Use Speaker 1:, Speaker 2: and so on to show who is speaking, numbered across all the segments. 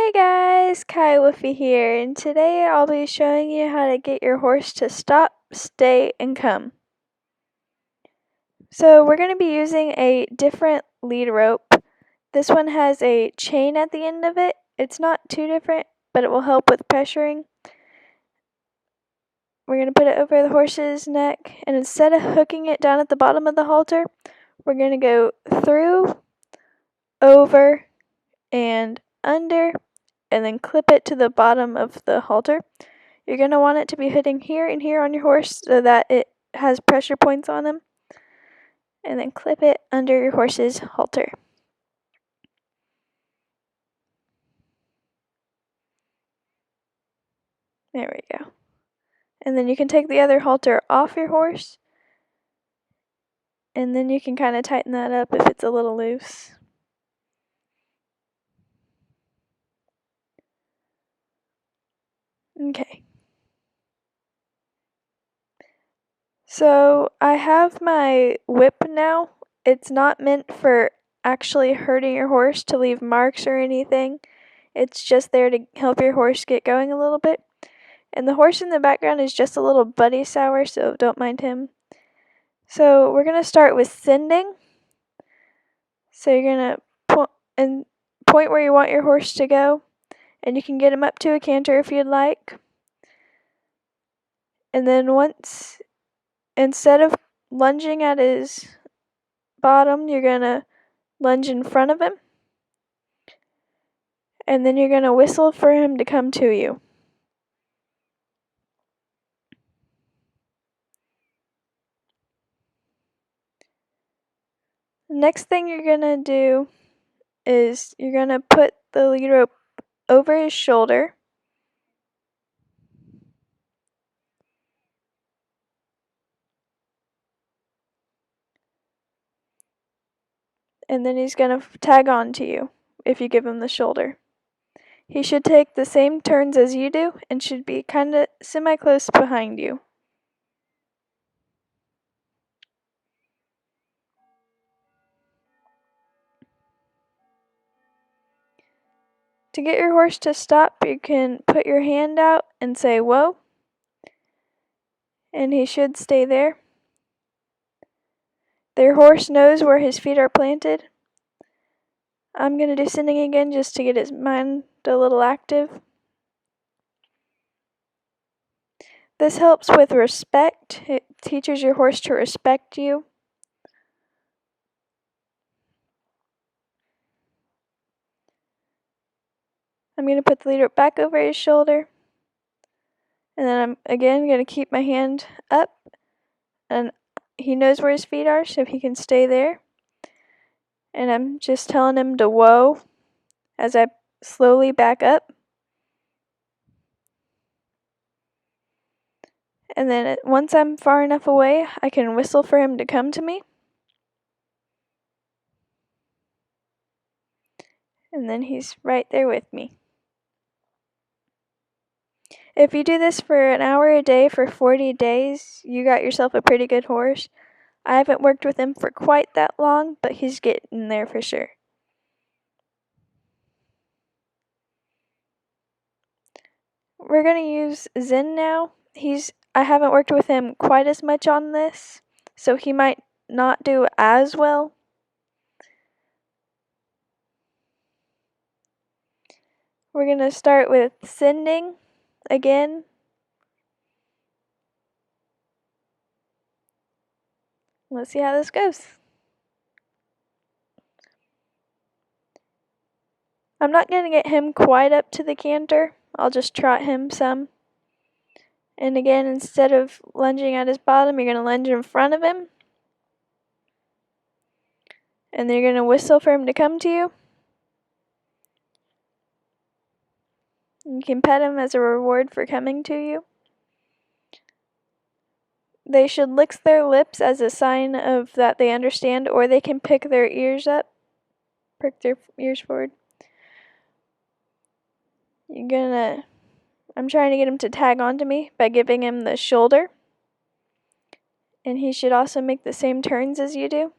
Speaker 1: Hey guys, Kai Woofy here, and today I'll be showing you how to get your horse to stop, stay, and come. So we're going to be using a different lead rope. This one has a chain at the end of it. It's not too different, but it will help with pressuring. We're going to put it over the horse's neck, and instead of hooking it down at the bottom of the halter, we're going to go through, over, and under, and then clip it to the bottom of the halter. You're going to want it to be hitting here and here on your horse so that it has pressure points on them. And then clip it under your horse's halter. There we go. And then you can take the other halter off your horse. And then you can kind of tighten that up if it's a little loose. Okay. So I have my whip now. It's not meant for actually hurting your horse to leave marks or anything. It's just there to help your horse get going a little bit. And the horse in the background is just a little buddy sour, so don't mind him. So we're going to start with sending. So you're going to point where you want your horse to go. And you can get him up to a canter if you'd like. And then instead of lunging at his bottom, you're going to lunge in front of him. And then you're going to whistle for him to come to you. Next thing you're going to do is you're going to put the lead rope over his shoulder. And then he's going to tag on to you if you give him the shoulder. He should take the same turns as you do and should be kind of semi-close behind you. To get your horse to stop, you can put your hand out and say, "Whoa," and he should stay there. Their horse knows where his feet are planted. I'm going to do sending again just to get his mind a little active. This helps with respect. It teaches your horse to respect you. I'm going to put the lead rope back over his shoulder. And then I'm again going to keep my hand up. And he knows where his feet are, so he can stay there. And I'm just telling him to whoa as I slowly back up. And then once I'm far enough away, I can whistle for him to come to me. And then he's right there with me. If you do this for an hour a day for 40 days, you got yourself a pretty good horse. I haven't worked with him for quite that long, but he's getting there for sure. We're going to use Zen now. I haven't worked with him quite as much on this, so he might not do as well. We're going to start with sending again. Let's see how this goes. I'm not going to get him quite up to the canter. I'll just trot him some. And again, instead of lunging at his bottom, you're going to lunge in front of him. And then you're going to whistle for him to come to you. You can pet him as a reward for coming to you. They should lick their lips as a sign of that they understand, or they can pick their ears up. Prick their ears forward. I'm trying to get him to tag onto me by giving him the shoulder. And he should also make the same turns as you do.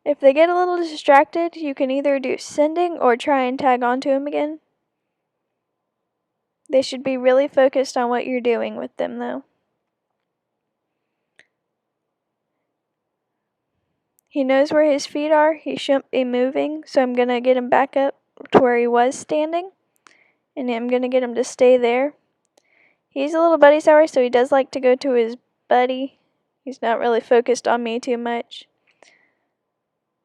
Speaker 1: If they get a little distracted, you can either do sending or try and tag onto him again. They should be really focused on what you're doing with them, though. He knows where his feet are. He shouldn't be moving, so I'm going to get him back up to where he was standing, and I'm going to get him to stay there. He's a little buddy sour, so he does like to go to his buddy. He's not really focused on me too much.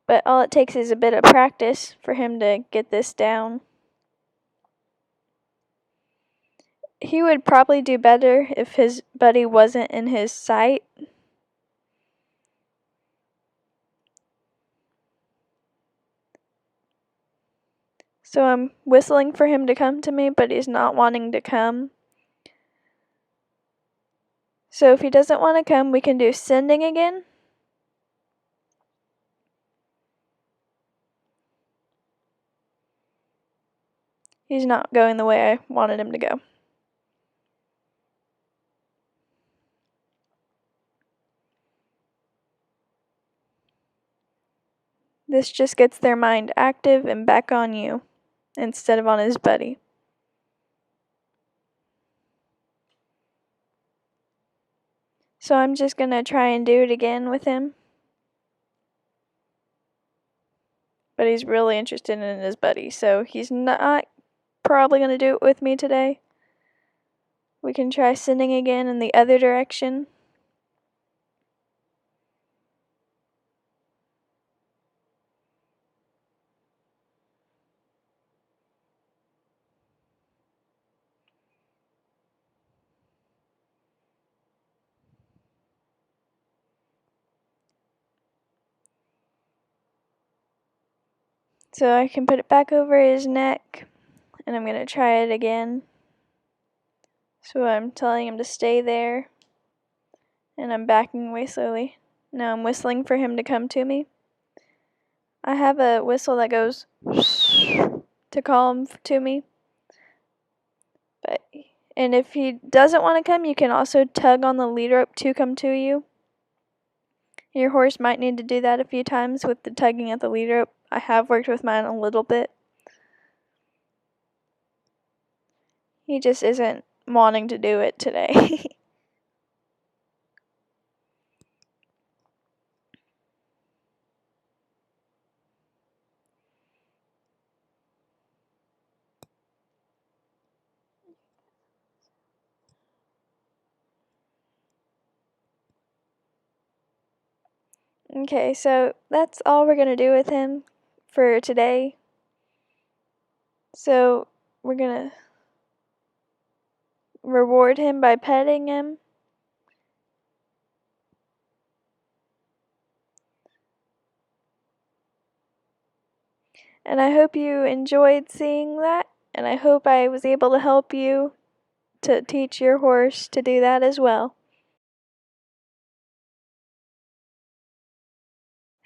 Speaker 1: But all it takes is a bit of practice for him to get this down. He would probably do better if his buddy wasn't in his sight. So I'm whistling for him to come to me, but he's not wanting to come. So if he doesn't want to come, we can do sending again. He's not going the way I wanted him to go. This just gets their mind active and back on you instead of on his buddy. So I'm just going to try and do it again with him. But he's really interested in his buddy, so he's not probably going to do it with me today. We can try sending again in the other direction. So I can put it back over his neck, and I'm going to try it again. So I'm telling him to stay there, and I'm backing away slowly. Now I'm whistling for him to come to me. I have a whistle that goes to call him to me. And if he doesn't want to come, you can also tug on the lead rope to come to you. Your horse might need to do that a few times with the tugging at the lead rope. I have worked with mine a little bit. He just isn't wanting to do it today. Okay, so that's all we're going to do with him for today. So we're going to reward him by petting him. And I hope you enjoyed seeing that, and I hope I was able to help you to teach your horse to do that as well.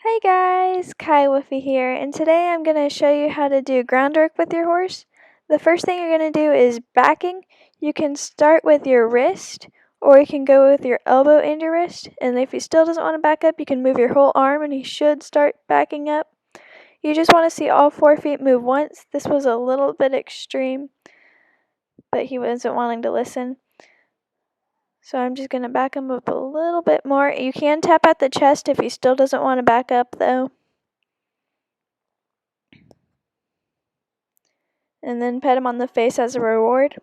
Speaker 1: Hey guys, Kai Woofy here, and today I'm going to show you how to do groundwork with your horse. The first thing you're going to do is backing. You can start with your wrist, or you can go with your elbow and your wrist, and if he still doesn't want to back up, you can move your whole arm and he should start backing up. You just want to see all 4 feet move once. This was a little bit extreme, but he wasn't wanting to listen. So I'm just going to back him up a little bit more. You can tap at the chest if he still doesn't want to back up though. And then pet him on the face as a reward.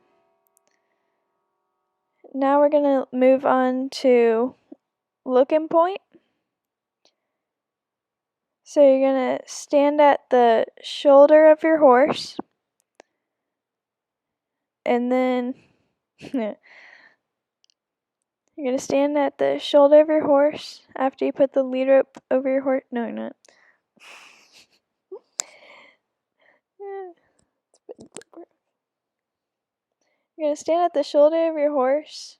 Speaker 1: Now we're going to move on to looking point. So you're going to stand at the shoulder of your horse. And then you're going to stand at the shoulder of your horse after you put the lead rope over your horse. No, you're not. You're going to stand at the shoulder of your horse.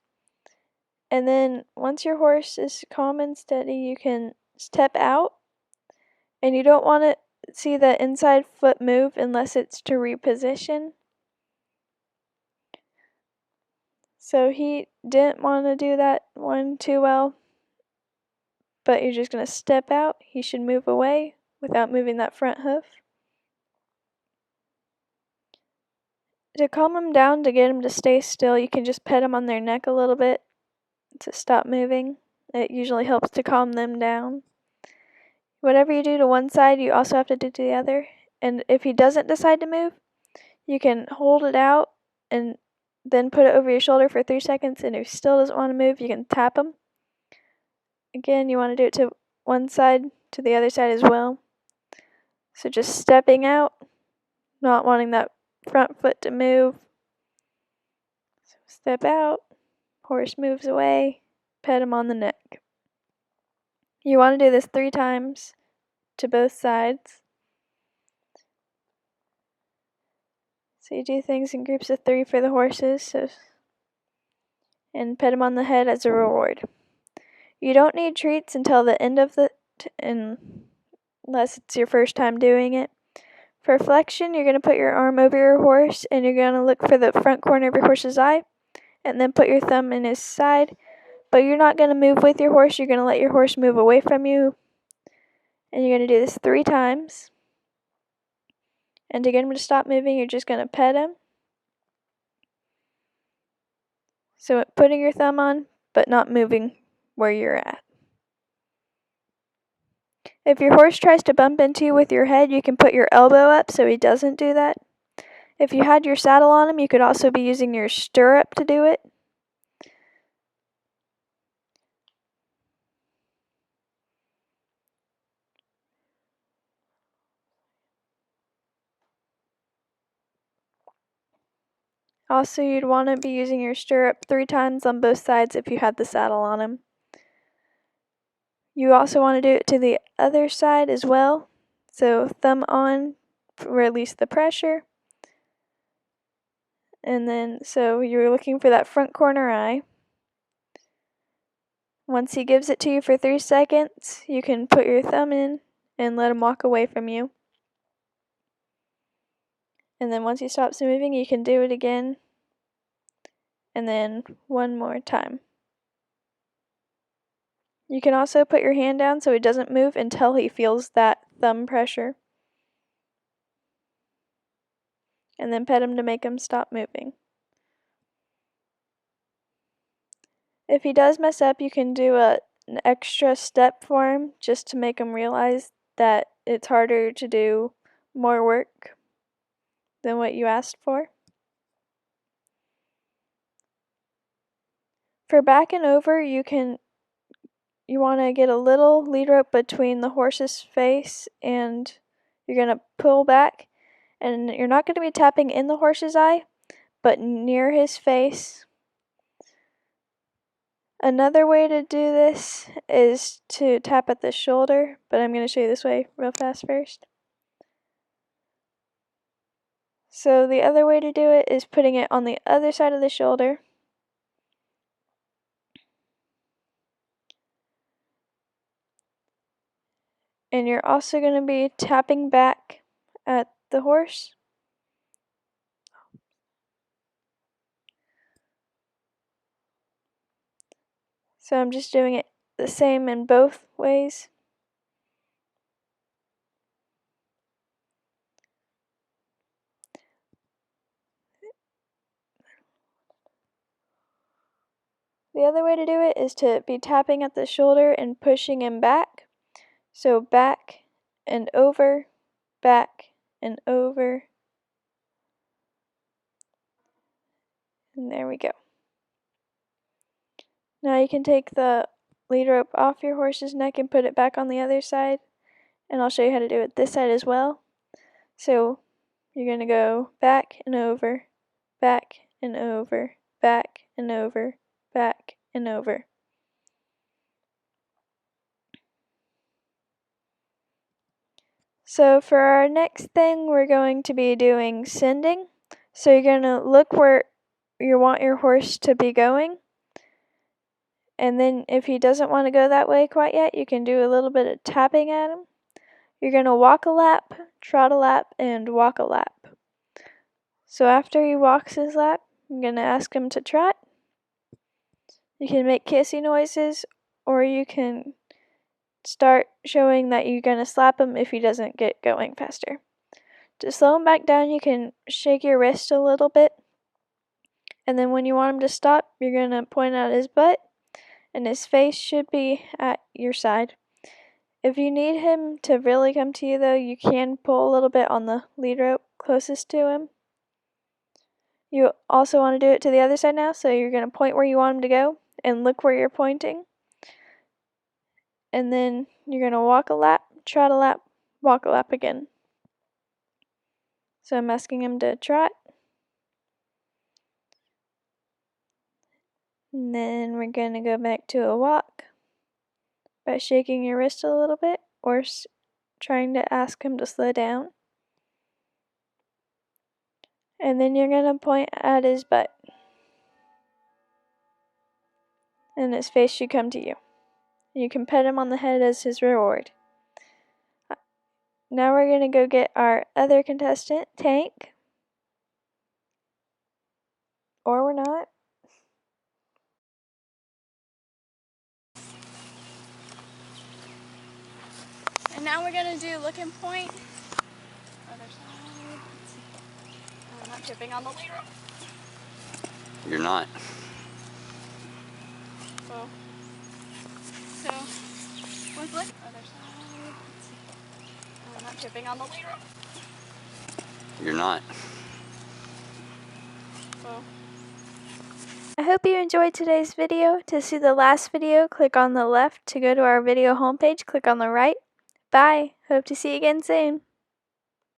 Speaker 1: And then once your horse is calm and steady, you can step out. And you don't want to see the inside foot move unless it's to reposition. So he didn't want to do that one too well. But you're just going to step out. He should move away. without moving that front hoof. To calm them down, to get them to stay still, you can just pet them on their neck a little bit to stop moving. It usually helps to calm them down. Whatever you do to one side, you also have to do to the other. And if he doesn't decide to move, you can hold it out and then put it over your shoulder for 3 seconds. And if he still doesn't want to move, you can tap him. Again, you want to do it to one side, to the other side as well. So just stepping out, not wanting that front foot to move. So step out, horse moves away, pet him on the neck. You want to do this 3 times to both sides. So you do things in groups of 3 for the horses, and pet them on the head as a reward. You don't need treats until the end of unless it's your first time doing it. For flexion, you're going to put your arm over your horse, and you're going to look for the front corner of your horse's eye, and then put your thumb in his side. But you're not going to move with your horse, you're going to let your horse move away from you. And you're going to do this 3 times. And to get him to stop moving, you're just going to pet him. So putting your thumb on, but not moving where you're at. If your horse tries to bump into you with your head, you can put your elbow up so he doesn't do that. If you had your saddle on him, you could also be using your stirrup to do it. Also, you'd want to be using your stirrup 3 times on both sides if you had the saddle on him. You also want to do it to the other side as well. So thumb on, release the pressure. And then, so you're looking for that front corner eye. Once he gives it to you for 3 seconds, you can put your thumb in and let him walk away from you. And then once he stops moving, you can do it again. And then 1 more time. You can also put your hand down so he doesn't move until he feels that thumb pressure. And then pet him to make him stop moving. If he does mess up, you can do an extra step for him just to make him realize that it's harder to do more work than what you asked for. For back and over, you want to get a little lead rope between the horse's face, and you're going to pull back, and you're not going to be tapping in the horse's eye, but near his face. Another way to do this is to tap at the shoulder, but I'm going to show you this way real fast first. So the other way to do it is putting it on the other side of the shoulder. And you're also going to be tapping back at the horse. So I'm just doing it the same in both ways. The other way to do it is to be tapping at the shoulder and pushing him back. So back and over, back and over. And there we go. Now you can take the lead rope off your horse's neck and put it back on the other side. And I'll show you how to do it this side as well. So you're going to go back and over, back and over, back and over, back and over. So for our next thing, we're going to be doing sending. So you're going to look where you want your horse to be going. And then if he doesn't want to go that way quite yet, you can do a little bit of tapping at him. You're going to walk a lap, trot a lap, and walk a lap. So after he walks his lap, I'm going to ask him to trot. You can make kissy noises, or you can start showing that you're going to slap him if he doesn't get going faster. To slow him back down, you can shake your wrist a little bit, and then when you want him to stop, you're going to point at his butt, and his face should be at your side. If you need him to really come to you, though, you can pull a little bit on the lead rope closest to him. You also want to do it to the other side now, so you're going to point where you want him to go and look where you're pointing. And then you're going to walk a lap, trot a lap, walk a lap again. So I'm asking him to trot. And then we're going to go back to a walk by shaking your wrist a little bit or trying to ask him to slow down. And then you're going to point at his butt. And his face should come to you. You can pet him on the head as his reward. Now we're going to go get our other contestant, Tank. Or we're not. And now we're going to do look and point. Other side. I'm not tripping on the lead rope.
Speaker 2: You're not.
Speaker 1: So look. Other side. I'm not tripping on the lead rope.
Speaker 2: You're not.
Speaker 1: I hope you enjoyed today's video. To see the last video, click on the left. To go to our video homepage, click on the right. Bye. Hope to see you again soon.